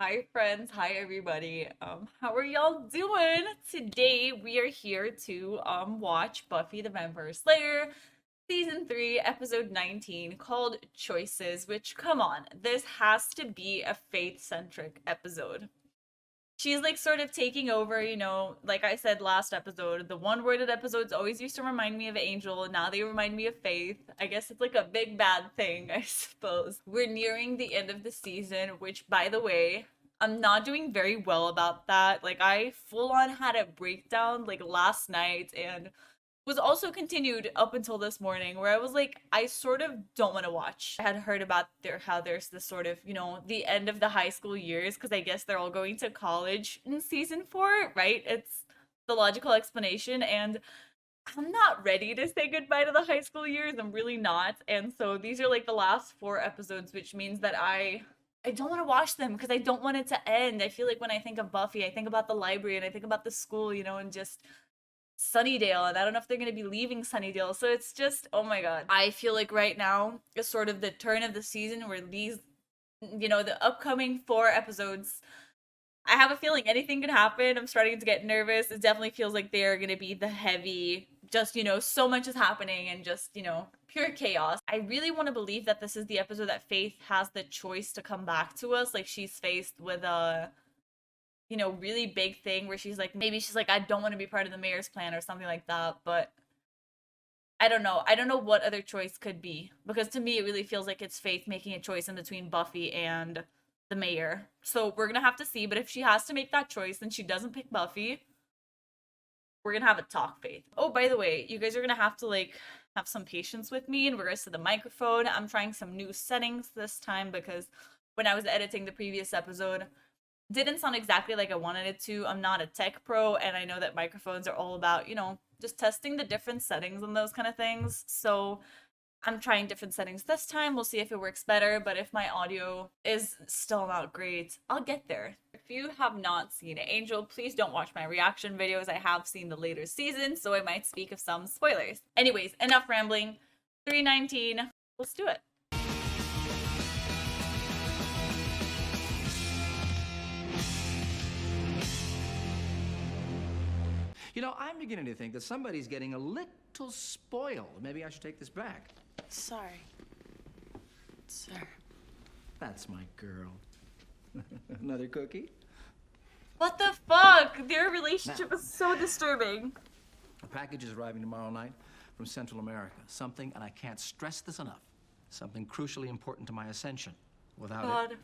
Hi friends, hi everybody. How are y'all doing? Today we are here to watch Buffy the Vampire Slayer season 3, episode 19 called Choices, which come on, this has to be a faith-centric episode. She's like sort of taking over, like I said last episode, the one-worded episodes always used to remind me of Angel, now they remind me of Faith. I guess it's like a big bad thing, I suppose. We're nearing the end of the season, which by the way, I'm not doing very well about that. Like I full on had a breakdown like last night and was also continued up until this morning where I was like, I sort of don't want to watch. I had heard about how there's this sort of, the end of the high school years because I guess they're all going to college in season 4, right? It's the logical explanation and I'm not ready to say goodbye to the high school years. I'm really not. And so these are like the last 4 episodes, which means that I don't want to watch them because I don't want it to end. I feel like when I think of Buffy, I think about the library and I think about the school, and just Sunnydale, and I don't know if they're going to be leaving Sunnydale. So it's just, oh my god. I feel like right now is sort of the turn of the season where these, the upcoming 4 episodes, I have a feeling anything could happen. I'm starting to get nervous. It definitely feels like they're going to be the heavy, just, so much is happening and just, pure chaos. I really want to believe that this is the episode that Faith has the choice to come back to us. Like she's faced with a really big thing where she's like, maybe she's like, I don't want to be part of the mayor's plan or something like that. But I don't know. I don't know what other choice could be because to me, it really feels like it's Faith making a choice in between Buffy and the mayor. So we're going to have to see. But if she has to make that choice and she doesn't pick Buffy, we're going to have a talk, Faith. Oh, by the way, you guys are going to have to like have some patience with me in regards to the microphone. I'm trying some new settings this time because when I was editing the previous episode, didn't sound exactly like I wanted it to. I'm not a tech pro, and I know that microphones are all about, just testing the different settings and those kind of things. So I'm trying different settings this time. We'll see if it works better, but if my audio is still not great, I'll get there. If you have not seen Angel, please don't watch my reaction videos. I have seen the later seasons, so I might speak of some spoilers. Anyways, enough rambling. 319, let's do it. I'm beginning to think that somebody's getting a little spoiled. Maybe I should take this back. Sorry. Sir. That's my girl. Another cookie? What the fuck? Their relationship is so disturbing. A package is arriving tomorrow night from Central America. Something, and I can't stress this enough, something crucially important to my ascension. Without God. it...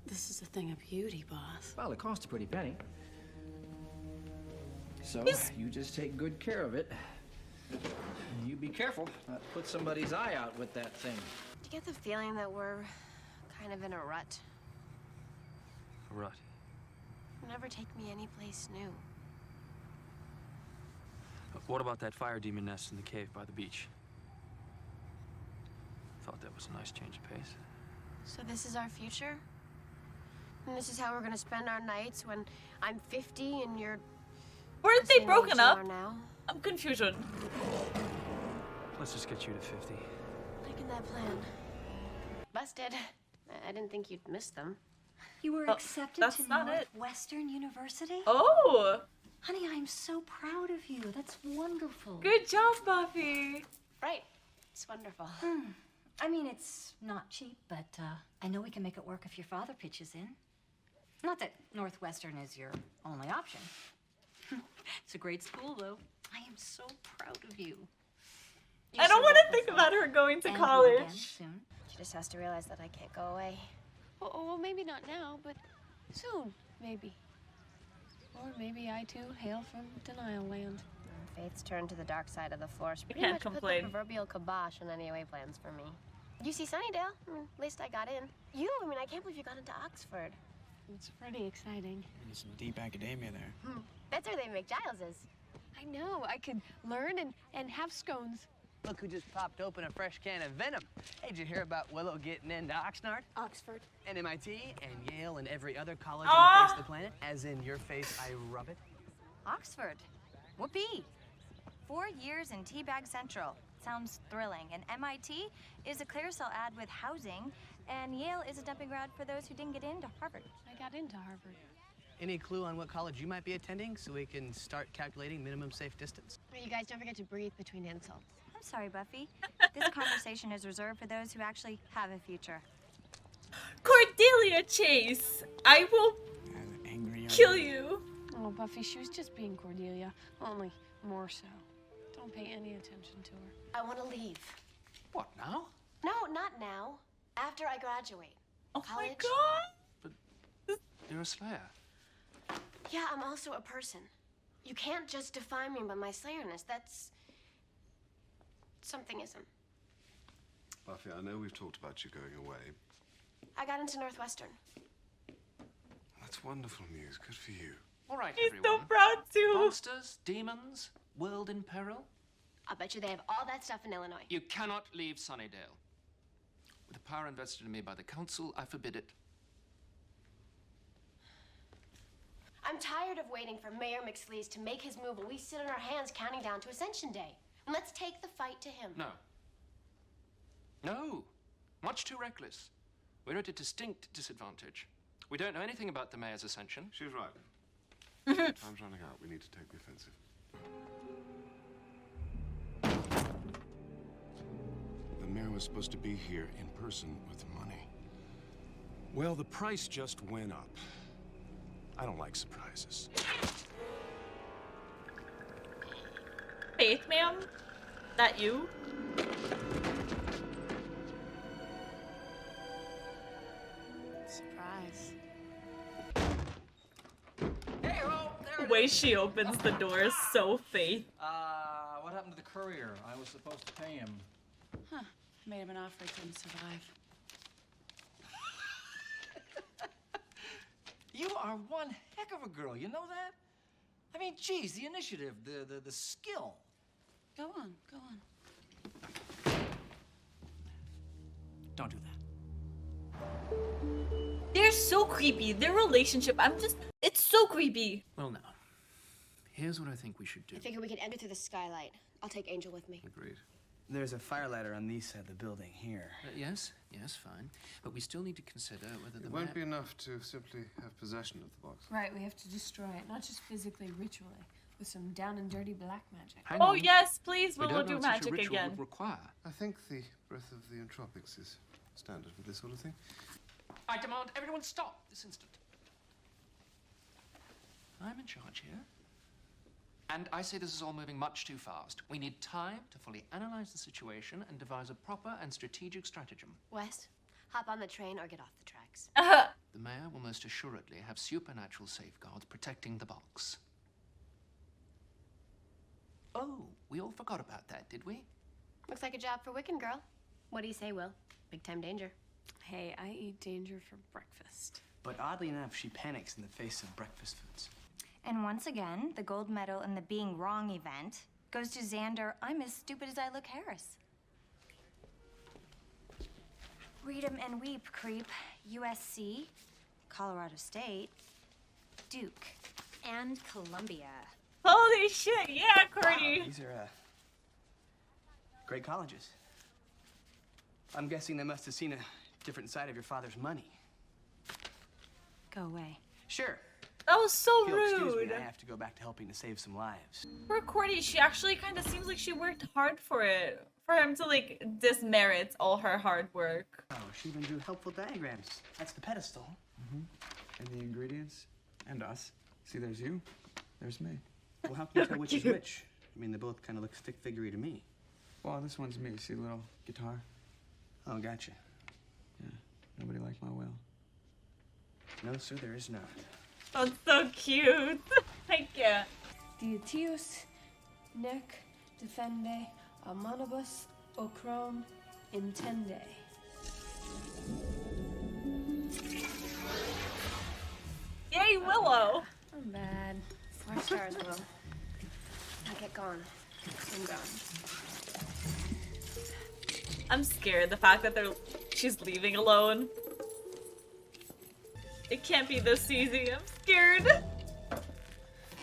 This is a thing of beauty, boss. Well, it cost a pretty penny. So, you just take good care of it. And you be careful not to put somebody's eye out with that thing. Do you get the feeling that we're kind of in a rut? A rut? You'll never take me anyplace new. What about that fire demon nest in the cave by the beach? Thought that was a nice change of pace. So this is our future? And this is how we're gonna spend our nights when I'm 50 and you're... Weren't they broken up? Now? I'm confusion. Let's just get you to 50. Liking that plan. Busted. I didn't think you'd miss them. You were accepted that's to not it. Northwestern University? Oh, Honey, I'm so proud of you. That's wonderful. good job, Buffy. Right. It's wonderful. I mean, it's not cheap, but I know we can make it work if your father pitches in. Not that Northwestern is your only option. It's a great school, though. I am so proud of you. I don't want to think about her going to And will college. again soon. She just has to realize that I can't go away. Well, maybe not now, but soon, maybe. Or maybe I too hail from denial land. Faith's turned to the dark side of the force. Pretty can't much complain. put the proverbial kibosh on any away plans for me. You see Sunnydale? At least I got in. I can't believe you got into Oxford. It's pretty exciting. There's some deep academia there. That's where they make Giles's. I know, I could learn and have scones. Look who just popped open a fresh can of venom. Hey, did you hear about Willow getting into Oxnard? Oxford. And MIT, and Yale, and every other college on the face of the planet? As in your face, I rub it? Oxford. Whoopee. 4 years in Teabag Central. Sounds thrilling. And MIT is a Clearasil ad with housing And Yale is a dumping ground for those who didn't get into Harvard. I got into Harvard. Any clue on what college you might be attending so we can start calculating minimum safe distance? You guys don't forget to breathe between insults. I'm sorry, Buffy. This conversation is reserved for those who actually have a future. Cordelia Chase, I will And angry young kill man. you. Oh, Buffy, she was just being Cordelia, only more so. Don't pay any attention to her. I want to leave. What, now? No, not now. After I graduate. Oh my College? god. You're a Slayer. Yeah, I'm also a person. You can't just define me by my slayerness. That's somethingism. Buffy, I know we've talked about you going away. I got into Northwestern. That's wonderful news. Good for you. All right, He's everyone. so proud too. Monsters, demons, world in peril. I'll bet you they have all that stuff in Illinois. You cannot leave Sunnydale. With the power invested in me by the council, I forbid it. I'm tired of waiting for Mayor McSleaze to make his move while we sit on our hands counting down to Ascension Day. And let's take the fight to him. No. No. Much too reckless. We're at a distinct disadvantage. We don't know anything about the mayor's ascension. She's right. Time's running out. We need to take the offensive. The mayor was supposed to be here in person with the money. Well, the price just went up. I don't like surprises. Faith, ma'am? That you? Surprise. The way she opens the door is so Faith. What happened to the courier? I was supposed to pay him. Huh. Made him an offer he couldn't survive. You are one heck of a girl, you know that? I mean, geez, the initiative, the skill. Go on, go on. Don't do that. They're so creepy. Their relationship, it's so creepy. Well, now, here's what I think we should do. I figure we can enter through the skylight. I'll take Angel with me. Agreed. There's a fire ladder on the east side of the building here. Yes, fine. But we still need to consider whether the It won't mayor... be enough to simply have possession of the box. Right, we have to destroy it, not just physically, ritually, with some down and dirty black magic. Hang Oh on. yes, please, We Willow don't know do what such a magic ritual again. would require. I think the breath of the entropics is standard for this sort of thing. I demand everyone stop this instant. I'm in charge here. And I say this is all moving much too fast. We need time to fully analyze the situation and devise a proper and strategic stratagem. Wes, hop on the train or get off the tracks. The mayor will most assuredly have supernatural safeguards protecting the box. Oh, we all forgot about that, did we? Looks like a job for Wiccan Girl. What do you say, Will? Big time danger. Hey, I eat danger for breakfast. But oddly enough, she panics in the face of breakfast foods. And once again, the gold medal in the Being Wrong event goes to Xander, I'm as stupid as I look Harris. Read 'em and weep, creep. USC, Colorado State, Duke, and Columbia. Holy shit, yeah, Cordy. These are, great colleges. I'm guessing they must have seen a different side of your father's money. Go away. Sure. That was so If you'll excuse rude. me, I have to go back to helping to save some lives. For Cordy, she actually kind of seems like she worked hard for it. For him to like dismerit all her hard work. Oh, she even drew helpful diagrams. That's the pedestal. And the ingredients, and us. See, there's you, there's me. Well, how can you tell which is which? I mean, they both kind of look stick figurey to me. Well, this one's me. See the little guitar? Oh, gotcha. Yeah, nobody like my Will. No, sir, there is not. That's so cute. I can't. Dietius, nec defende, amonibus, ochrome, intende. Yay, Willow. I'm bad. 4 stars, Will. Now get gone. I'm gone. I'm scared. The fact that she's leaving alone. It can't be this easy. I'm scared.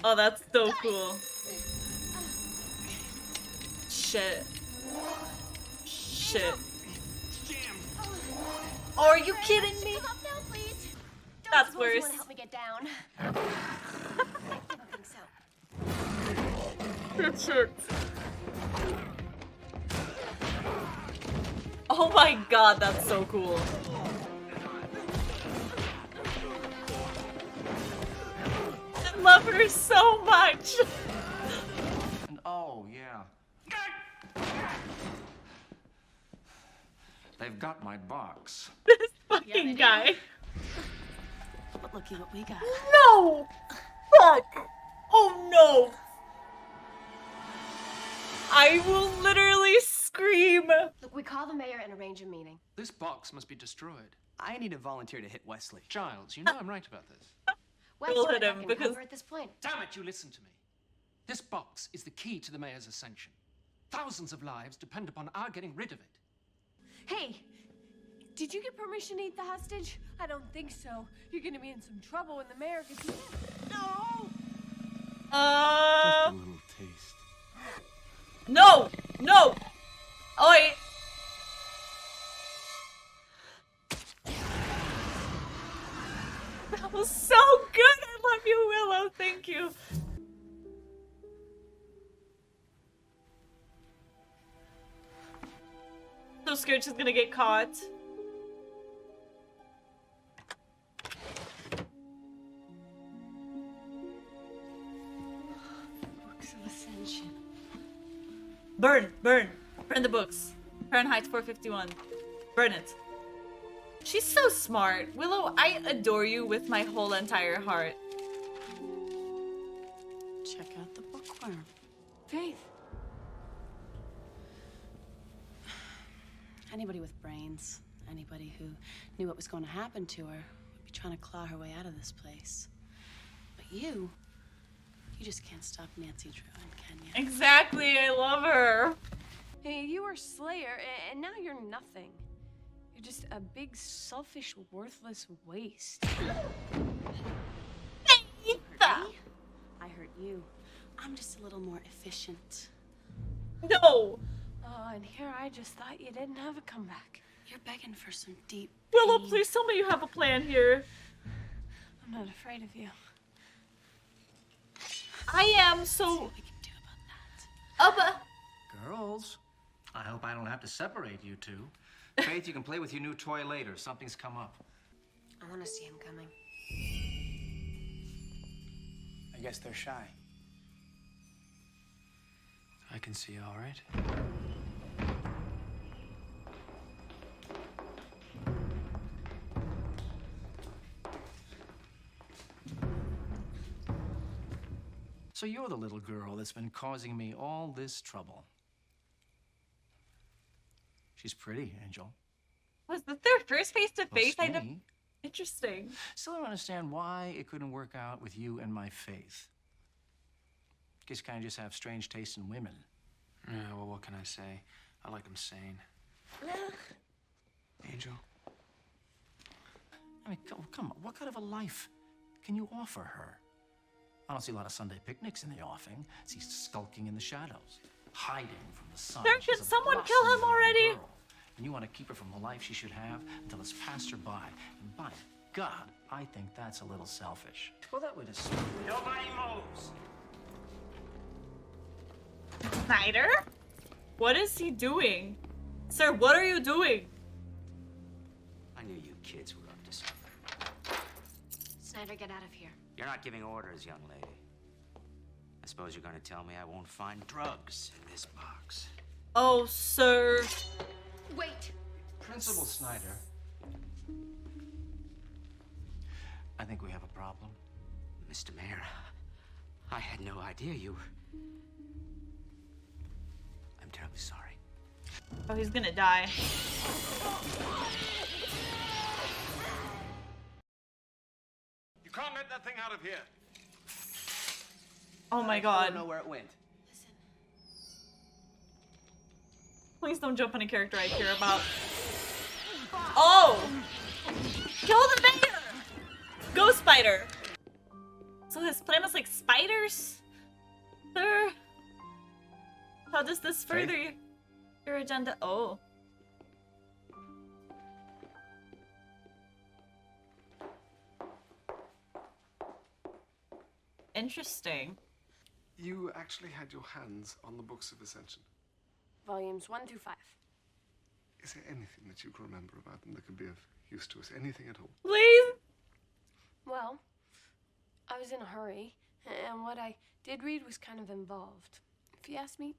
Oh, that's so cool. Shit. Shit. Are you kidding me? Come up now, please. Don't That's suppose you worse. want to help me get down? I didn't think so. Shit. Oh my god, that's so cool. I love her so much. And oh, yeah. They've got my box. This fucking guy. But looky what we got. No! Fuck! Oh no! I will literally scream. Look, we call the mayor and arrange a meeting. This box must be destroyed. I need a volunteer to hit Wesley. Giles, you know I'm right about this. Wes, We'll you're hit a him duck and because- cover at this point. Damn it, you listen to me. This box is the key to the mayor's ascension. Thousands of lives depend upon our getting rid of it. Hey, did you get permission to eat the hostage? I don't think so. You're gonna be in some trouble when the mayor gets. No! Just a little taste. No! No! Oi! That was so good! I love you, Willow. Thank you. So scared she's gonna get caught. Books of Ascension. Burn! Burn! Burn the books. Fahrenheit 451. Burn it. She's so smart. Willow, I adore you with my whole entire heart. Check out the bookworm. Faith. Anybody with brains, anybody who knew what was going to happen to her, would be trying to claw her way out of this place. But you just can't stop Nancy Druin, can you? Exactly, I love her. Hey, you were Slayer, and now you're nothing. You're just a big, selfish, worthless waste. I hurt you. I'm just a little more efficient. No! Oh, and here I just thought you didn't have a comeback. You're begging for some deep Willow, pain. please tell me you have a plan here. I'm not afraid of you. I am so... What we can do about that? Girls, I hope I don't have to separate you two. Faith, you can play with your new toy later. Something's come up. I want to see him coming. I guess they're shy. I can see, all right. So you're the little girl that's been causing me all this trouble. She's pretty, Angel. Was this their first face-to-face? Well, I don't... skinny. Interesting. Still don't understand why it couldn't work out with you and my Faith. Guess you kind of just have strange taste in women. Yeah, well, what can I say? I like them sane. Angel? I mean, come on. What kind of a life can you offer her? I don't see a lot of Sunday picnics in the offing. See skulking in the shadows, hiding from the sun. There should She's a someone kill him blossoming young already. girl. And you want to keep her from the life she should have until it's passed her by. And by God, I think that's a little selfish. Well, that would have... Nobody moves. Snyder? What is he doing? Sir, what are you doing? I knew you kids were up to something. Snyder, get out of here. You're not giving orders, young lady. I suppose you're going to tell me I won't find drugs in this box. Oh, sir. Wait. Principal Snyder. I think we have a problem. Mr. Mayor, I had no idea you were... I'm terribly sorry. Oh, he's gonna die. You can't let that thing out of here. Oh my I god. don't know where it went. Please don't jump on a character I care about. Oh! Kill the mayor! Go, Spider! So his plan is like spiders? Sir? How does this further your agenda? Oh. Interesting. You actually had your hands on the books of Ascension. Volumes 1 through 5. Is there anything that you can remember about them that could be of use to us? Anything at all? Please? Well, I was in a hurry, and what I did read was kind of involved. If you ask me,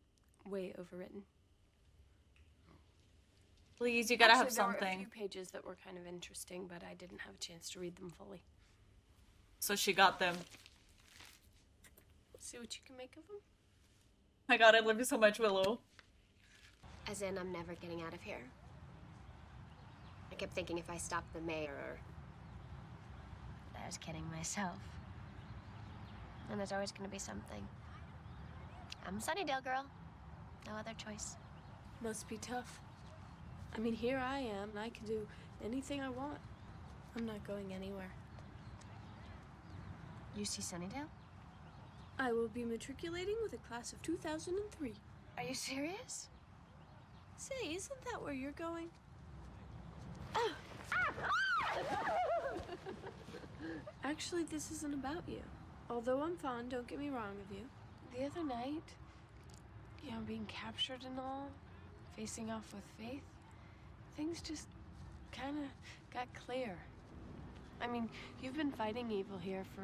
way overwritten. Please, you gotta have Actually, there were a something. few pages that were kind of interesting, but I didn't have a chance to read them fully. So she got them. See what you can make of them? My god, I love you so much, Willow. As in, I'm never getting out of here. I kept thinking if I stopped the mayor or... I was kidding myself. And there's always gonna be something. I'm a Sunnydale girl. No other choice. Must be tough. I mean, here I am, and I can do anything I want. I'm not going anywhere. UC Sunnydale? I will be matriculating with a class of 2003. Are you serious? Say, isn't that where you're going? Actually, this isn't about you. Although I'm fond, don't get me wrong, of you. The other night, you know, being captured and all, facing off with Faith, things just kind of got clear. I mean, you've been fighting evil here for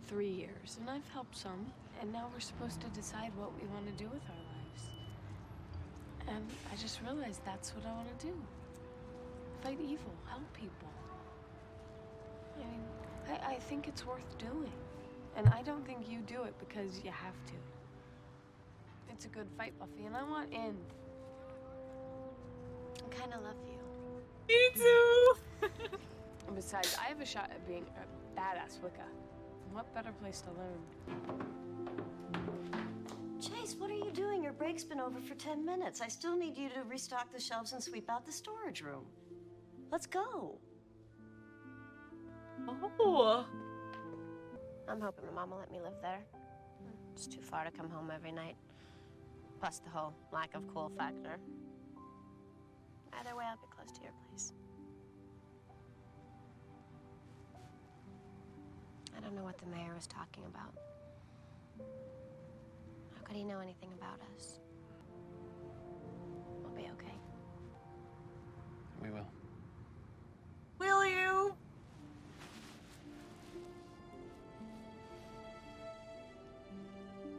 3 years, and I've helped some, and now we're supposed to decide what we want to do with our lives. And I just realized that's what I want to do. Fight evil, help people. I mean, I think it's worth doing. And I don't think you do it because you have to. It's a good fight, Buffy, and I want in. I kind of love you. Me too! And besides, I have a shot at being a badass Wicca. What better place to learn? Chase, what are you doing? Your break's been over for 10 minutes. I still need you to restock the shelves and sweep out the storage room. Let's go. Oh. I'm hoping my mom will let me live there. It's too far to come home every night. Plus the whole lack of cool factor. Either way, I'll be close to your place. I don't know what the mayor was talking about. How could he know anything about us? We'll be okay. We will. Will you?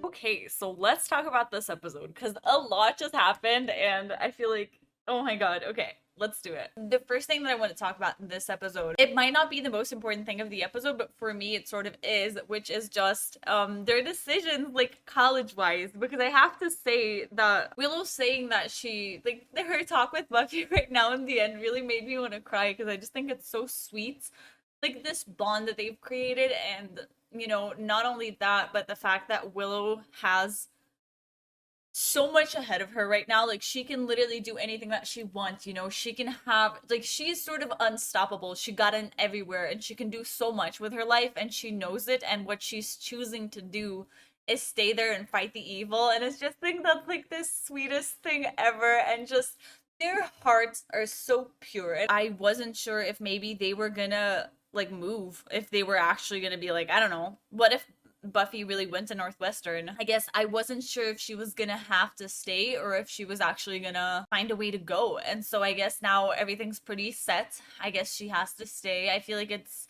Okay, so let's talk about this episode because a lot just happened and I feel like, oh my god, okay, let's do it. The first thing that I want to talk about in this episode, it might not be the most important thing of the episode, but for me it sort of is, which is just their decisions, like college-wise, because I have to say that Willow saying that she, like, her talk with Buffy right now in the end really made me want to cry because I just think it's so sweet. Like, this bond that they've created, and, you know, not only that, but the fact that Willow has so much ahead of her right now. Like, she can literally do anything that she wants, you know. She can have, like, she's sort of unstoppable. She got in everywhere, and she can do so much with her life, and she knows it, and what she's choosing to do is stay there and fight the evil, and it's just, think that's, like, the sweetest thing ever, and just, their hearts are so pure. And I wasn't sure if maybe they were gonna, like, move, if they were actually gonna be like, I don't know, what if Buffy really went to Northwestern? I guess I wasn't sure if she was gonna have to stay or if she was actually gonna find a way to go. And so I guess now everything's pretty set. I guess she has to stay. I feel like it's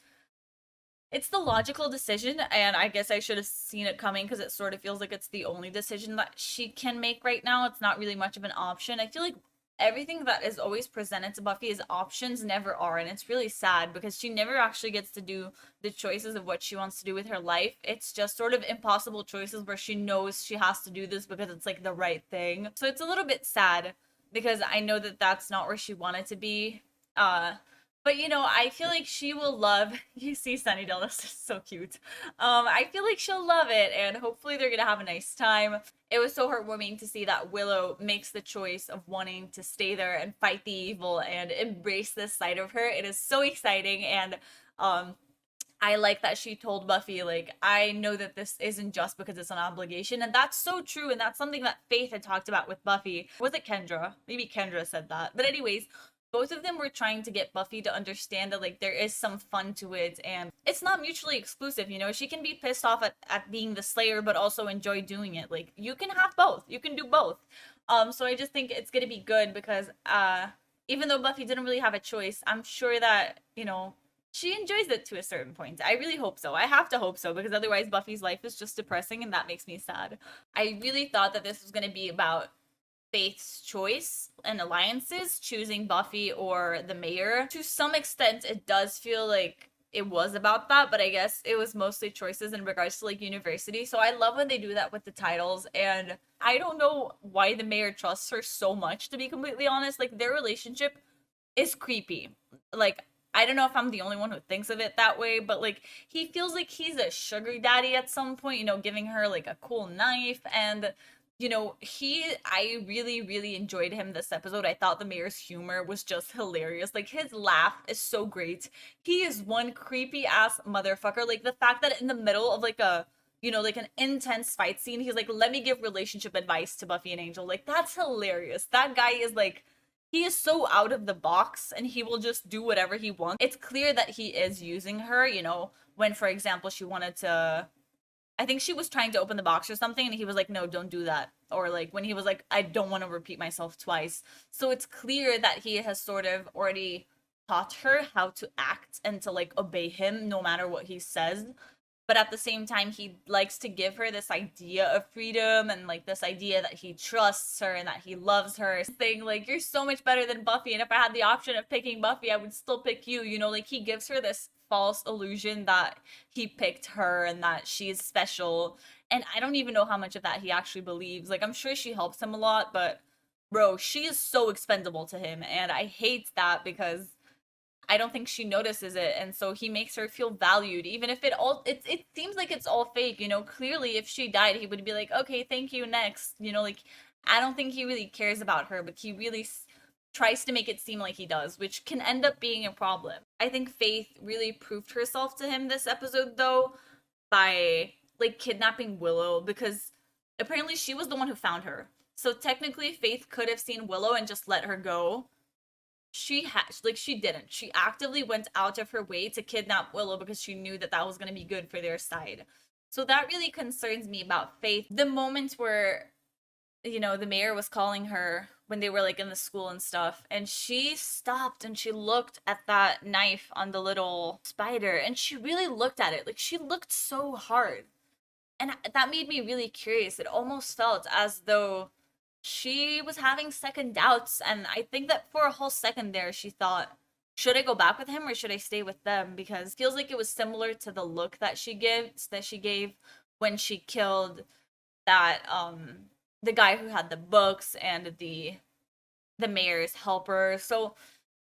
the logical decision, and I guess I should have seen it coming because it sort of feels like it's the only decision that she can make right now. It's not really much of an option. I feel like everything that is always presented to Buffy as options never are, and it's really sad because she never actually gets to do the choices of what she wants to do with her life. It's just sort of impossible choices where she knows she has to do this because it's like the right thing. So it's a little bit sad because I know that that's not where she wanted to be. But, you know, I feel like she will love, you see Sunnydale, this is so cute. I feel like she'll love it, and hopefully they're gonna have a nice time. It was so heartwarming to see that Willow makes the choice of wanting to stay there and fight the evil and embrace this side of her. It is so exciting, and I like that she told Buffy, like, I know that this isn't just because it's an obligation, and that's so true, and that's something that Faith had talked about with Buffy. Was it Kendra? Maybe Kendra said that. But anyways, both of them were trying to get Buffy to understand that like there is some fun to it and it's not mutually exclusive, you know. She can be pissed off at being the Slayer but also enjoy doing it. Like you can have both. You can do both. So I just think it's gonna be good because even though Buffy didn't really have a choice, I'm sure that, you know, she enjoys it to a certain point. I really hope so. I have to hope so because otherwise Buffy's life is just depressing and that makes me sad. I really thought that this was going to be about Faith's choice and alliances, choosing Buffy or the mayor. To some extent, it does feel like it was about that, but I guess it was mostly choices in regards to like university. So I love when they do that with the titles, and I don't know why the mayor trusts her so much, to be completely honest. Like their relationship is creepy. Like I don't know if I'm the only one who thinks of it that way, but like he feels like he's a sugar daddy at some point, you know, giving her like a cool knife. And you know, I really, really enjoyed him this episode. I thought the mayor's humor was just hilarious. Like his laugh is so great. He is one creepy ass motherfucker. Like the fact that in the middle of like a, you know, like an intense fight scene, he's like, let me give relationship advice to Buffy and Angel. Like that's hilarious. That guy is like, he is so out of the box and he will just do whatever he wants. It's clear that he is using her, you know, when, for example, she wanted to, I think she was trying to open the box or something and he was like, no, don't do that. Or like when he was like, I don't want to repeat myself twice. So it's clear that he has sort of already taught her how to act and to like obey him no matter what he says. But at the same time, he likes to give her this idea of freedom and like this idea that he trusts her and that he loves her. Saying like, you're so much better than Buffy, and if I had the option of picking Buffy, I would still pick you. You know, like he gives her this false illusion that he picked her and that she's special. And I don't even know how much of that he actually believes. Like I'm sure she helps him a lot, but bro, she is so expendable to him. And I hate that because I don't think she notices it, and so he makes her feel valued, even if it seems like it's all fake, you know. Clearly, if she died, he would be like, okay, thank you, next, you know. Like I don't think he really cares about her, but he really tries to make it seem like he does, which can end up being a problem. I think Faith really proved herself to him this episode, though, by like kidnapping Willow, because apparently she was the one who found her. So technically, Faith could have seen Willow and just let her go. She didn't. She actively went out of her way to kidnap Willow because she knew that that was going to be good for their side. So that really concerns me about Faith. The moment where, you know, the mayor was calling her when they were like in the school and stuff, and she stopped and she looked at that knife on the little spider and she really looked at it. Like she looked so hard. And that made me really curious. It almost felt as though she was having second doubts, and I think that for a whole second there she thought, should I go back with him or should I stay with them? Because it feels like it was similar to the look that she gave when she killed that the guy who had the books and the mayor's helper. So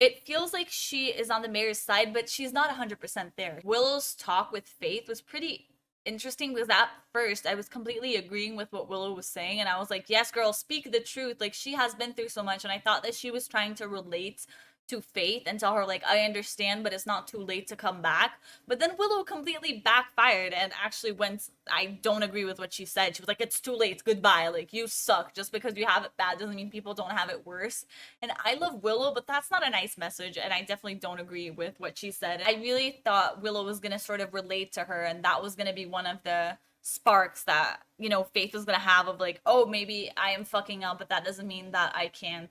it feels like she is on the mayor's side, but she's not 100% there. Willow's talk with Faith was pretty interesting because at first I was completely agreeing with what Willow was saying, and I was like, yes girl, speak the truth. Like she has been through so much, and I thought that she was trying to relate to Faith and tell her like, I understand, but it's not too late to come back. But then Willow completely backfired and actually went, I don't agree with what she said. She was like, it's too late, goodbye, like you suck. Just because you have it bad doesn't mean people don't have it worse. And I love Willow, but that's not a nice message, and I definitely don't agree with what she said. I really thought Willow was gonna sort of relate to her, and that was gonna be one of the sparks that, you know, Faith was gonna have of like, oh, maybe I am fucking up, but that doesn't mean that I can't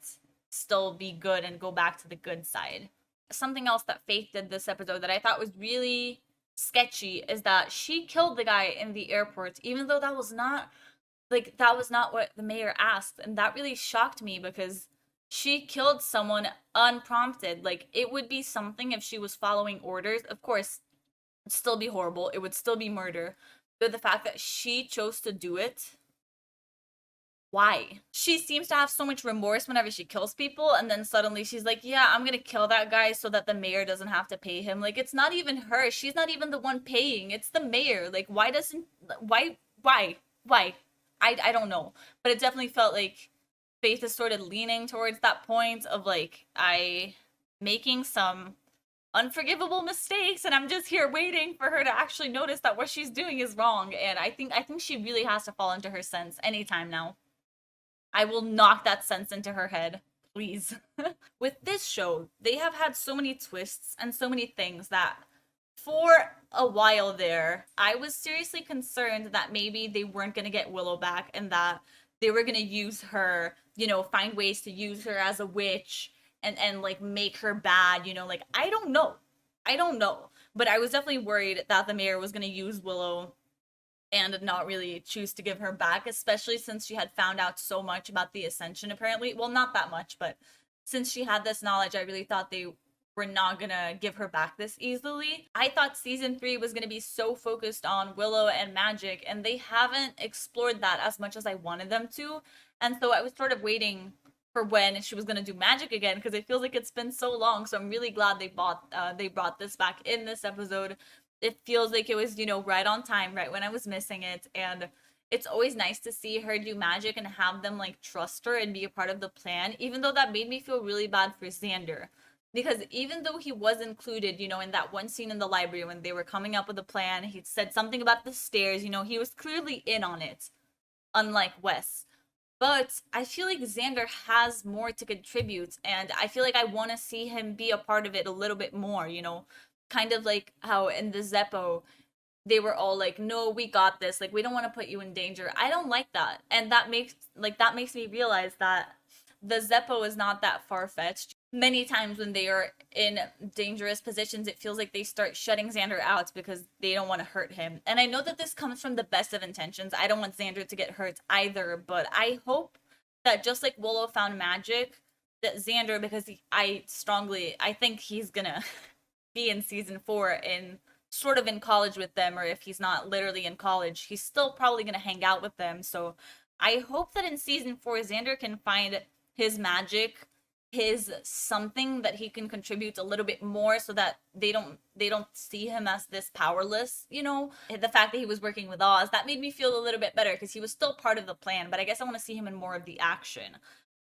still be good and go back to the good side. Something else that Faith did this episode that I thought was really sketchy is that she killed the guy in the airport, even though that was not what the mayor asked. And that really shocked me because she killed someone unprompted. Like it would be something if she was following orders. Of course, it'd still be horrible. It would still be murder. But the fact that she chose to do it, why? She seems to have so much remorse whenever she kills people, and then suddenly she's like, yeah, I'm gonna kill that guy so that the mayor doesn't have to pay him. Like, it's not even her. She's not even the one paying. It's the mayor. Like, why? I don't know. But it definitely felt like Faith is sort of leaning towards that point of like, I making some unforgivable mistakes, and I'm just here waiting for her to actually notice that what she's doing is wrong. And I think she really has to fall into her sense anytime now. I will knock that sense into her head. please. With this show, they have had so many twists and so many things that for a while there, I was seriously concerned that maybe they weren't going to get Willow back and that they were going to use her, you know, find ways to use her as a witch and like make her bad, you know, like I don't know. I don't know. But I was definitely worried that the mayor was going to use Willow and not really choose to give her back, especially since she had found out so much about the Ascension, apparently. Well, not that much, but since she had this knowledge, I really thought they were not gonna give her back this easily. I thought season 3 was gonna be so focused on Willow and magic, and they haven't explored that as much as I wanted them to. And so I was sort of waiting for when she was gonna do magic again, because it feels like it's been so long. So I'm really glad they brought this back in this episode. It feels like it was, you know, right on time, right when I was missing it. And it's always nice to see her do magic and have them like trust her and be a part of the plan, even though that made me feel really bad for Xander. Because even though he was included, you know, in that one scene in the library when they were coming up with a plan, he said something about the stairs, you know, he was clearly in on it, unlike Wes. But I feel like Xander has more to contribute, and I feel like I want to see him be a part of it a little bit more, you know? Kind of like how in the Zeppo, they were all like, no, we got this, like we don't want to put you in danger. I don't like that. And that makes me realize that the Zeppo is not that far-fetched. Many times when they are in dangerous positions, it feels like they start shutting Xander out because they don't want to hurt him. And I know that this comes from the best of intentions. I don't want Xander to get hurt either, but I hope that just like Willow found magic, that Xander, because I think he's gonna be in season 4 in sort of in college with them, or if he's not literally in college, he's still probably gonna hang out with them. So I hope that in season 4 Xander can find his magic, his something that he can contribute a little bit more, so that they don't see him as this powerless, you know. The fact that he was working with Oz, that made me feel a little bit better because he was still part of the plan, but I guess I want to see him in more of the action.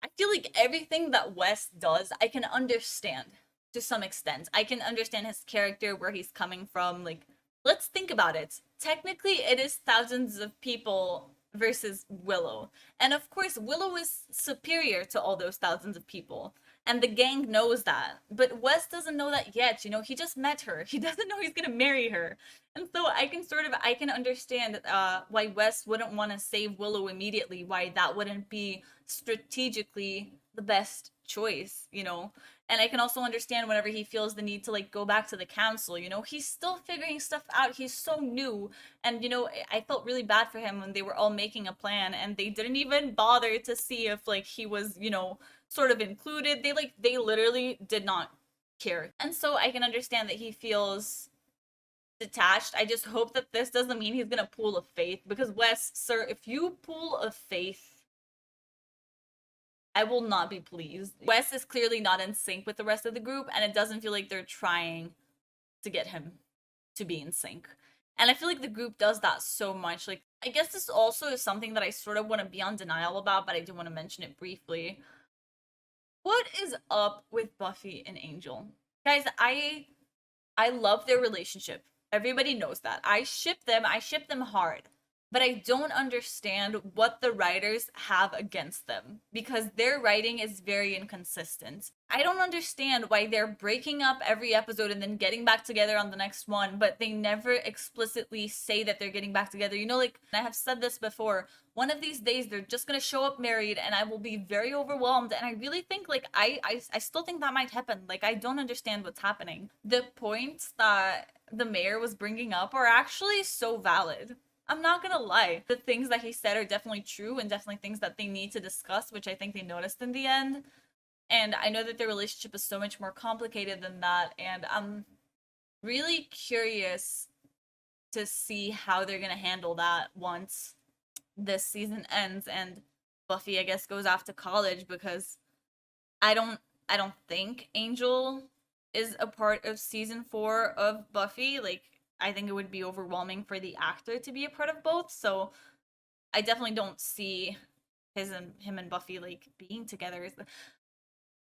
I feel like everything that Wes does, I can understand to some extent. I can understand his character, where he's coming from. Like, let's think about it. Technically, it is thousands of people versus Willow. And of course, Willow is superior to all those thousands of people. And the gang knows that. But Wes doesn't know that yet, you know? He just met her. He doesn't know he's gonna marry her. And so I can understand why Wes wouldn't want to save Willow immediately, why that wouldn't be strategically the best choice, you know? And I can also understand whenever he feels the need to like go back to the council, you know, he's still figuring stuff out. He's so new. And, you know, I felt really bad for him when they were all making a plan and they didn't even bother to see if like he was, you know, sort of included. They literally did not care. And so I can understand that he feels detached. I just hope that this doesn't mean he's gonna pull a Faith, because Wes, sir, if you pull a Faith, I will not be pleased. Wes is clearly not in sync with the rest of the group, and it doesn't feel like they're trying to get him to be in sync. And I feel like the group does that so much. Like, I guess this also is something that I sort of want to be on denial about, but I do want to mention it briefly. What is up with Buffy and Angel? Guys, I love their relationship. Everybody knows that. I ship them hard. But I don't understand what the writers have against them, because their writing is very inconsistent. I don't understand why they're breaking up every episode and then getting back together on the next one, but they never explicitly say that they're getting back together. You know, like, I have said this before, one of these days they're just gonna show up married and I will be very overwhelmed, and I really think, like, I still think that might happen. Like, I don't understand what's happening. The points that the mayor was bringing up are actually so valid. I'm not gonna lie. The things that he said are definitely true and definitely things that they need to discuss, which I think they noticed in the end. And I know that their relationship is so much more complicated than that, and I'm really curious to see how they're gonna handle that once this season ends and Buffy, I guess, goes off to college, because I don't think Angel is a part of season 4 of Buffy. Like, I think it would be overwhelming for the actor to be a part of both, so I definitely don't see him and Buffy like being together.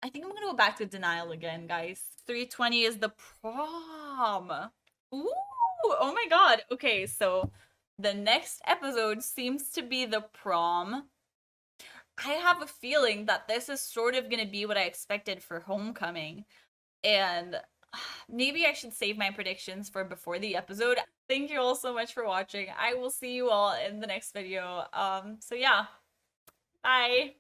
I think I'm gonna go back to denial again, guys. 320 is the prom. Ooh, oh my god. Okay, so the next episode seems to be the prom. I have a feeling that this is sort of going to be what I expected for Homecoming. And maybe I should save my predictions for before the episode. Thank you all so much for watching. I will see you all in the next video. So yeah, bye.